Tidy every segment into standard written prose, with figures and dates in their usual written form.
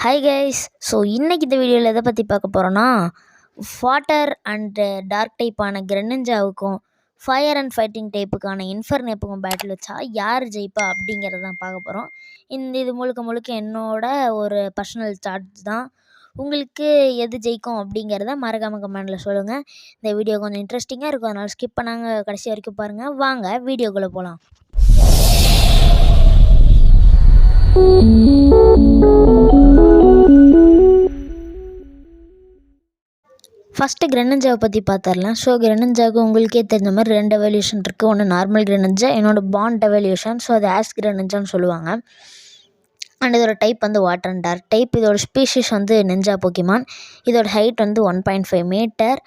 Hi guys. இன்னைக்கு இந்த வீடியோவில் எதை பற்றி பார்க்க போகிறோன்னா, வாட்டர் அண்டு டார்க் டைப்பான கிரெனிஞ்சாவுக்கும் ஃபயர் அண்ட் ஃபைட்டிங் டைப்புக்கான இன்ஃபர்னேப்புக்கும் பேட்டில் வச்சா யார் ஜெயிப்பா அப்படிங்கிறத தான் பார்க்க போகிறோம். இது முழுக்க என்னோட ஒரு பர்சனல் சார்ட்ஸ் தான். உங்களுக்கு எது ஜெயிக்கும் அப்படிங்கிறத மறக்காமல் கமெண்டில் சொல்லுங்கள். இந்த வீடியோ கொஞ்சம் இன்ட்ரெஸ்டிங்காக இருக்கும், அதனால் ஸ்கிப் பண்ணாங்க கடைசி வரைக்கும் பாருங்கள். வாங்க வீடியோக்குள்ளே போகலாம். ஃபஸ்ட்டு கிரெனிஞ்சாவை பற்றி பார்த்துடலாம். கிரெனிஞ்சாவுக்கு உங்களுக்கே தெரிஞ்ச மாதிரி 2 எவல்யூஷன் இருக்குது. ஒன்று நார்மல் கிரெனிஞ்சா, என்னோடய பாண்ட் எவல்யூஷன். அது ஆஸ் கிரெனிஞ்சான்னு சொல்லுவாங்க. அண்ட் இதோட டைப் வந்து வாட்டர் அண்ட் டார்க் டைப். இதோட ஸ்பீஷிஸ் வந்து நிஞ்சா போக்கிமான். இதோட ஹைட் வந்து 1.5 மீட்டர்.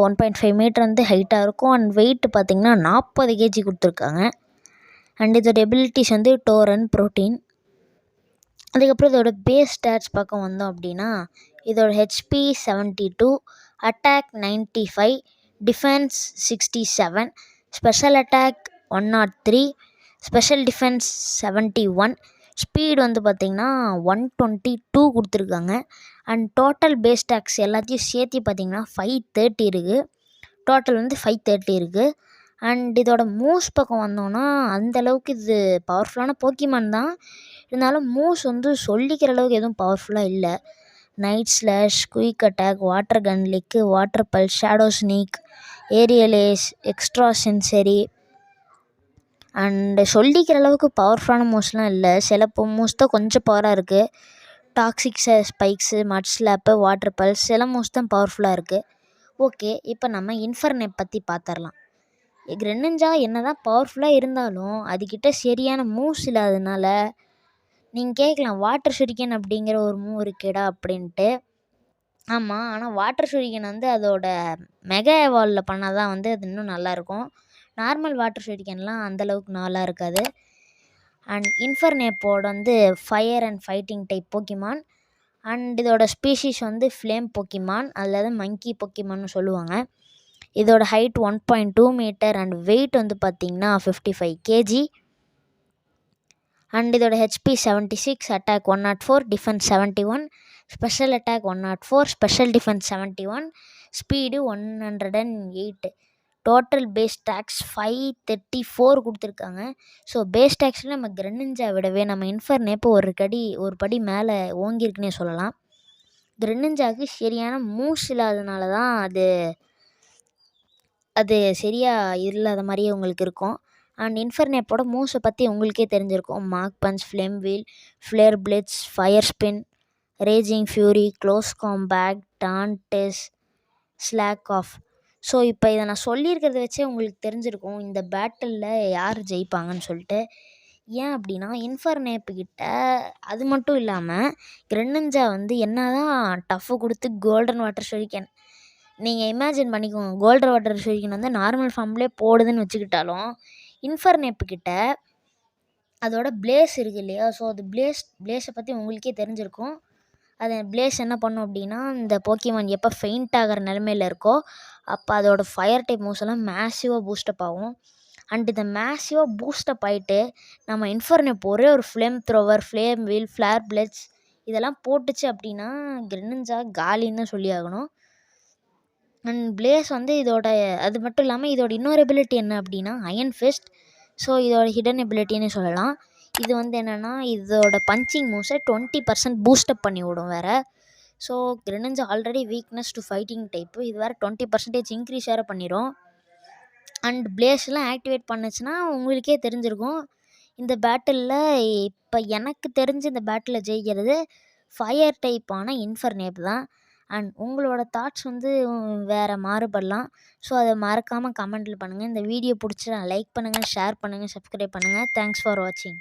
1.5 மீட்டர் வந்து ஹைட்டாக இருக்கும். அண்ட் வெயிட் பார்த்திங்கன்னா 40 கேஜி கொடுத்துருக்காங்க. அண்ட் இதோட எபிலிட்டிஸ் வந்து டோரன் ப்ரோட்டீன். அதுக்கப்புறம் இதோட பேஸ் ஸ்டாட்ஸ் பக்கம் வந்தோம் அப்படின்னா, இதோட HP 72, attack 95, defence 67, special attack 103, special defence 71, speed வந்து பார்த்திங்கன்னா 122 கொடுத்துருக்காங்க. அண்ட் டோட்டல் பேஸ் ஸ்டாக்ஸ் எல்லாத்தையும் சேர்த்து பார்த்திங்கன்னா 530 இருக்குது. டோட்டல் வந்து 530 இருக்குது. அண்ட் இதோட மூவ்ஸ் பக்கம் வந்தோன்னா, அந்தளவுக்கு இது பவர்ஃபுல்லான போக்கிமான் தான். இருந்தாலும் மூவ்ஸ் வந்து சொல்லிக்கிற அளவுக்கு எதுவும் பவர்ஃபுல்லாக இல்லை. Night slash, quick attack, water gun lick, water pulse, shadow sneak, aerial ace, extrasensory. And சொல்லிக்கிற அளவுக்கு பவர்ஃபுல்லான மூவ்ஸ்லாம் இல்லை. சில மூவ்ஸ் தான் கொஞ்சம் பவராக இருக்குது. டாக்ஸிக் ஸ்பைக்ஸு, மட் ஸ்லாப்பு, வாட்டர் பல்ஸ், சில மூவ்ஸ் தான் பவர்ஃபுல்லாக இருக்குது. ஓகே, இப்போ நம்ம இன்ஃபர்னேப் பற்றி பார்த்துடலாம். கிரெனிஞ்சா என்ன தான் பவர்ஃபுல்லாக இருந்தாலும் அதுக்கிட்ட சரியான மூவ்ஸ் இல்லாததுனால நீங்கள் கேட்கலாம், வாட்டர் ஷுரிக்கன் அப்படிங்கிற ஒரு மூவ் இருக்கேடா அப்படின்ட்டு. ஆமாம், ஆனால் வாட்டர் ஷுரிக்கன் வந்து அதோட மெகா எவால்வில் பண்ணால் தான் வந்து அது இன்னும் நல்லாயிருக்கும். நார்மல் வாட்டர் ஷுரிக்கன்லாம் அந்தளவுக்கு நல்லா இருக்காது. அண்ட் இன்ஃபர்னேப்போட வந்து fire and fighting type Pokemon. And இதோட ஸ்பீஷிஸ் வந்து ஃப்ளேம் போக்கிமான், அல்லது மங்கி போக்கிமான்னு சொல்லுவாங்க. இதோட ஹைட் 1.2 மீட்டர் அண்ட் வெயிட் வந்து பார்த்திங்கன்னா 55 கேஜி. அண்ட் இதோட HP 76, attack 104, defence 71, special attack 104, special defence 71, speed 108. Total base stats 534 கொடுத்துருக்காங்க. பேஸ் ஸ்டாக்ஸில் நம்ம கிரெனிஞ்சா விடவே நம்ம இன்ஃபர்னேப் ஒரு படி மேலே ஓங்கியிருக்குன்னே சொல்லலாம். கிரெனிஞ்சாவுக்கு சரியான மூவ்ஸ் இல்லாததுனால தான் அது சரியாக இல்லாத மாதிரியே உங்களுக்கு இருக்கும். அண்ட் இன்ஃபர்னேப்போட மூவ்ஸை பற்றி உங்களுக்கே தெரிஞ்சிருக்கும். மார்க் punch, flame wheel, flare blitz, fire spin, raging fury, close combat, taunts, slack off. இப்போ இதை நான் சொல்லியிருக்கிறத வச்சே உங்களுக்கு தெரிஞ்சிருக்கும் இந்த பேட்டிலில் யார் ஜெயிப்பாங்கன்னு சொல்லிட்டு. ஏன் அப்படின்னா, இன்ஃபர்னேப்புக்கிட்ட அது மட்டும் இல்லாமல் கிரெனிஞ்சா வந்து என்ன தான் டஃப்பு கொடுத்து கோல்டன் வாட்டர் ஷுரிக்கன், நீங்கள் இமேஜின் பண்ணிக்கோங்க, கோல்டன் வாட்டர் ஷுரிக்கன் வந்து நார்மல் ஃபார்ம்லேயே போடுதுன்னு வச்சுக்கிட்டாலும், இன்ஃபர்னேப்புக்கிட்ட அதோட பிளேஸ் இருக்குது இல்லையா. அது பிளேஸை பற்றி உங்களுக்கே தெரிஞ்சிருக்கும். அது பிளேஸ் என்ன பண்ணும் அப்படின்னா, இந்த போக்கிமான் எப்போ ஃபெயிண்ட் ஆகிற நிலமையில் இருக்கோ அப்போ அதோட ஃபயர் டைப் மூவ்ஸ் எல்லாம் மேசிவாக பூஸ்டப் ஆகும். அண்ட் இந்த மேசிவாக பூஸ்டப் ஆகிட்டு நம்ம இன்ஃபர்னேப் ஒரே ஒரு flamethrower, flame wheel, flare blitz இதெல்லாம் போட்டுச்சு அப்படின்னா கிரெனிஞ்சா காலின்னு தான் சொல்லி ஆகணும். அண்ட் பிளேஸ் வந்து அது மட்டும் இல்லாமல் இதோட இன்னொரு எபிலிட்டி என்ன அப்படின்னா அயன் ஃபிஸ்ட். இதோட ஹிடன் எபிலிட்டின்னு சொல்லலாம். இது வந்து என்னென்னா, இதோட பஞ்சிங் மூவ்ஸை 20% பூஸ்டப் பண்ணி விடும் வேறு. Greninja already weakness to fighting type, இது வேறு 20% இன்க்ரீஸ் வேறு பண்ணிடும். அண்ட் பிளேஸ்லாம் ஆக்டிவேட் பண்ணுச்சுன்னா உங்களுக்கே தெரிஞ்சிருக்கும். இந்த பேட்டிலில் இப்போ எனக்கு தெரிஞ்சு இந்த பேட்டிலில் ஜெயிக்கிறது ஃபயர் டைப்பான இன்ஃபர்னேப் தான். அண்ட் உங்களோட தாட்ஸ் வந்து வேறு மாறுபடலாம். அதை மறக்காமல் கமெண்ட்டில் பண்ணுங்கள். இந்த வீடியோ பிடிச்சா லைக் பண்ணுங்கள், ஷேர் பண்ணுங்கள், சப்ஸ்கிரைப் பண்ணுங்கள். தேங்க்ஸ் ஃபார் வாட்சிங்.